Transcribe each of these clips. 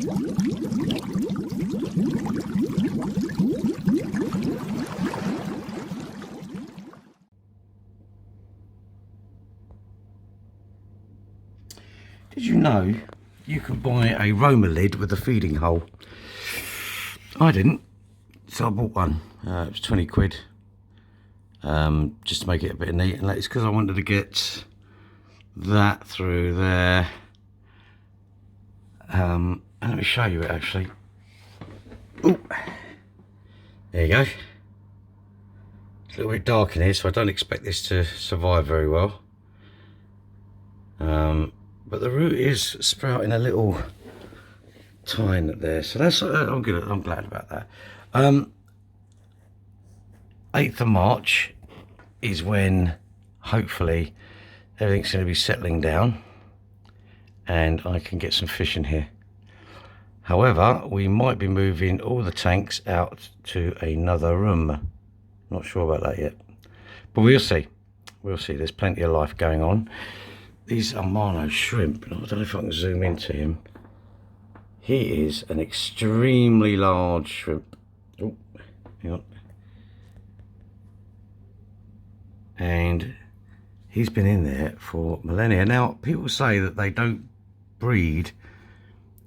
Did you know you can buy a Roma lid with a feeding hole? I didn't, so I bought one. It was 20 quid, just to make it a bit neat, and it's because I wanted to get that through there. And let me show you it actually. Ooh. There you go. It's a little bit dark in here, so I don't expect this to survive very well. But the root is sprouting a little tine there, so that's I'm good. I'm glad about that. 8th of March is when hopefully everything's going to be settling down and I can get some fish in here. However, we might be moving all the tanks out to another room. Not sure about that yet, but we'll see. We'll see. There's plenty of life going on. These are Marno shrimp. I don't know if I can zoom into him. He is an extremely large shrimp. Oh, hang on. And he's been in there for millennia. Now, people say that they don't breed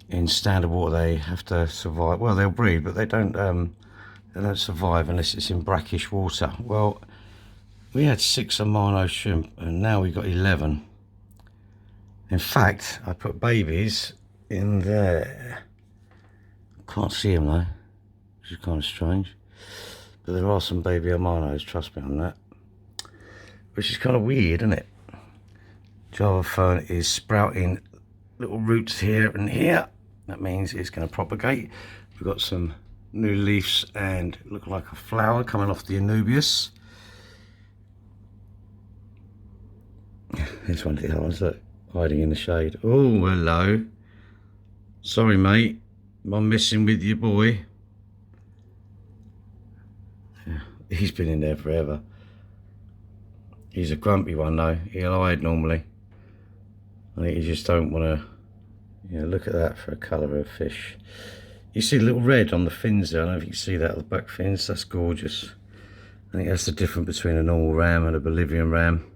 in standard water. They have to survive. Well, they'll breed, but they don't survive unless it's in brackish water. Well, we had 6 Marno shrimp, and now we've got 11. In fact, I put babies in there. Can't see them though, which is kind of strange. But there are some baby Marnos, trust me on that. Which is kind of weird, isn't it? Java fern is sprouting little roots here and here. That means it's going to propagate. We've got some new leaves and look like a flower coming off the Anubias. Here's one of the other ones, look. Hiding in the shade. Oh, hello. Sorry, mate. I'm messing with your boy. Yeah, he's been in there forever. He's a grumpy one, though. He'll hide normally. I think you just don't want to... Yeah, look at that for a colour of fish. You see a little red on the fins there. I don't know if you can see that on the back fins. That's gorgeous. I think that's the difference between a normal ram and a Bolivian ram.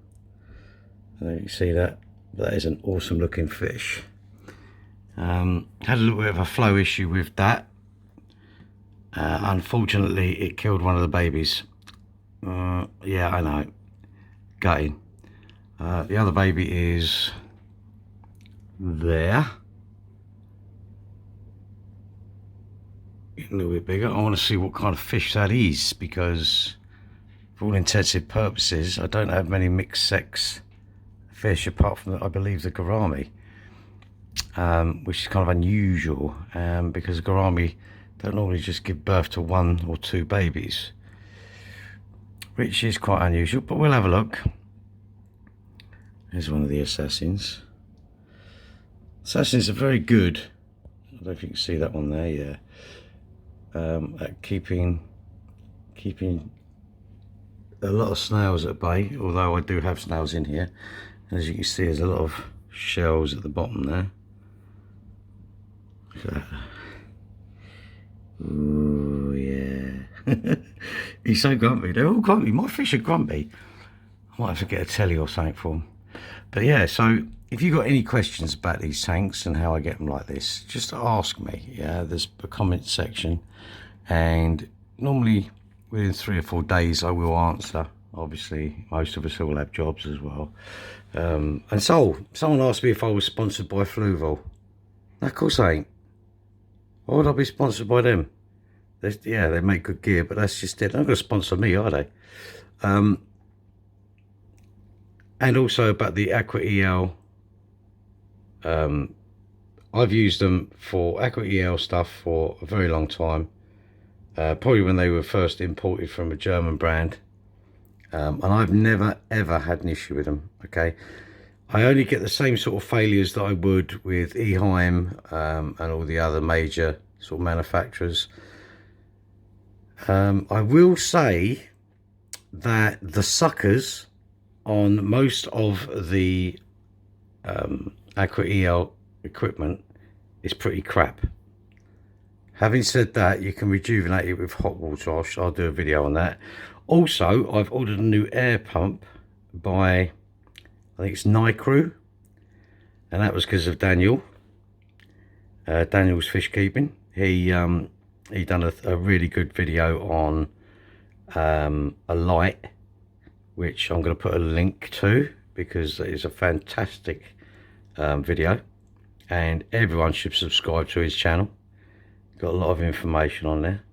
I don't know if you see that. That is an awesome looking fish. Had a little bit of a flow issue with that. Unfortunately, it killed one of the babies. Yeah, I know. Gutting. The other baby is there. A little bit bigger. I want to see what kind of fish that is, because for all intensive purposes, I don't have many mixed sex fish apart from, I believe, the gourami, which is kind of unusual, because gourami don't normally just give birth to 1 or 2 babies, which is quite unusual, but we'll have a look. Here's one of the assassins. Assassins are very good. I don't know if you can see that one there, yeah, at keeping a lot of snails at bay, although I do have snails in here. As you can see, there's a lot of shells at the bottom there. Look at that. Ooh, yeah. He's so grumpy. They're all grumpy. My fish are grumpy. I might have to get a telly or something for them. But yeah, so if you've got any questions about these tanks and how I get them like this, just ask me. Yeah, there's a comment section. And normally within 3 or 4 days I will answer. Obviously, most of us all have jobs as well. And so, someone asked me if I was sponsored by Fluval. No, of course I ain't. Why would I be sponsored by them? Yeah, they make good gear, but that's just it. They're not going to sponsor me, are they? And also about the Aqua EL. I've used them for Aqua EL stuff for a very long time. Probably when they were first imported from a German brand. And I've never ever had an issue with them. Okay, I only get the same sort of failures that I would with Eheim and all the other major sort of manufacturers. I will say that the suckers on most of the Aqua EL equipment is pretty crap. Having said that, you can rejuvenate it with hot water. I'll do a video on that. Also, I've ordered a new air pump by, I think it's Nycrew, and that was because of Daniel. Daniel's fish keeping. He done a really good video on a light, which I'm going to put a link to, because it is a fantastic video, and everyone should subscribe to his channel. Got a lot of information on there.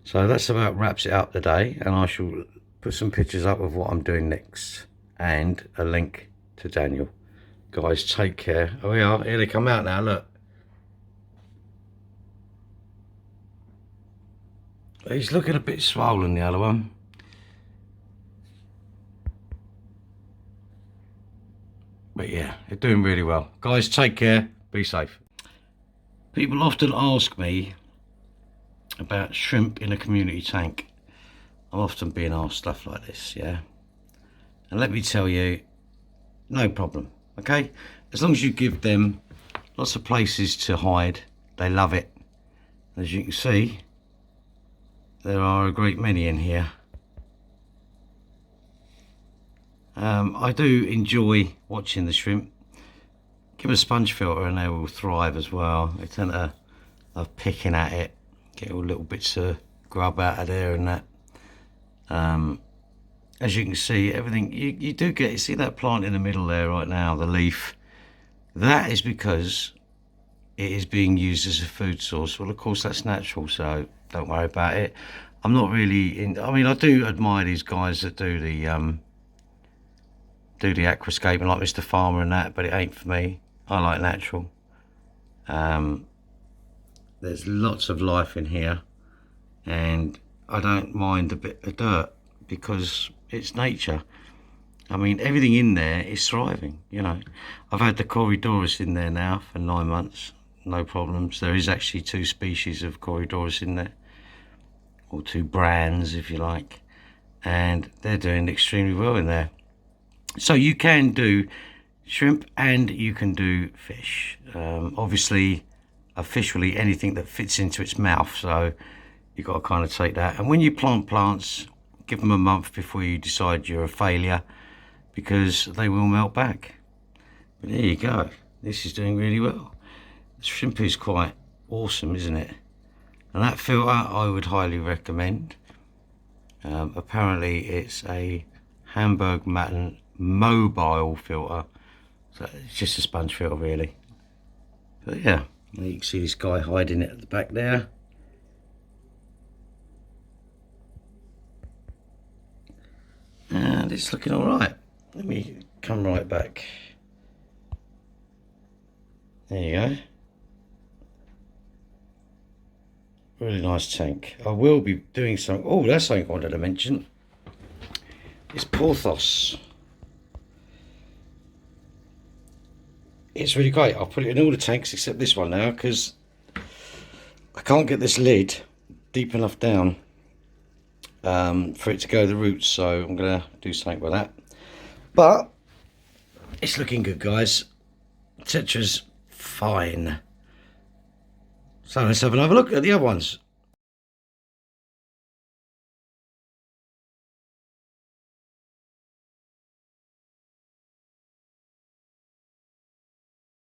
So that's about wraps it up today, and I shall put some pictures up of what I'm doing next and a link to Daniel. Guys, take care. Oh yeah, here they come out now, look. He's looking a bit swollen, the other one. But yeah, they're doing really well. Guys, take care. Be safe. People often ask me about shrimp in a community tank. I'm often being asked stuff like this, yeah? And let me tell you, no problem, okay? As long as you give them lots of places to hide, they love it. As you can see, there are a great many in here. I do enjoy watching the shrimp. Give them a sponge filter and they will thrive as well. They tend to love picking at it, get all little bits of grub out of there and that. As you can see, everything, you do get, you see that plant in the middle there right now, the leaf? That is because it is being used as a food source. Well, of course, that's natural, so don't worry about it. I'm not really in, I mean, I do admire these guys that do the aquascaping, like Mr. Farmer and that, but it ain't for me. I like natural. There's lots of life in here, and I don't mind a bit of dirt because it's nature. I mean, everything in there is thriving, you know. I've had the Corydoras in there now for 9 months, no problems. There is actually 2 species of Corydoras in there, or 2 brands if you like, and they're doing extremely well in there. So you can do shrimp and you can do fish. Obviously a fish will eat anything that fits into its mouth, so you've got to kind of take that. And when you plant plants, give them a month before you decide you're a failure, because they will melt back. But there you go, this is doing really well. The shrimp is quite awesome, isn't it? And that filter I would highly recommend. Apparently it's a Hamburg Matten mobile filter, so it's just a sponge filter really. But yeah, you can see this guy hiding it at the back there. And it's looking all right. Let me come right back. There you go. Really nice tank. I will be doing some, oh, that's something I wanted to mention. It's Porthos. It's really great. I'll put it in all the tanks except this one now, because I can't get this lid deep enough down for it to go the roots, so I'm going to do something with that. But it's looking good, guys. Tetra's fine. So let's have another look at the other ones.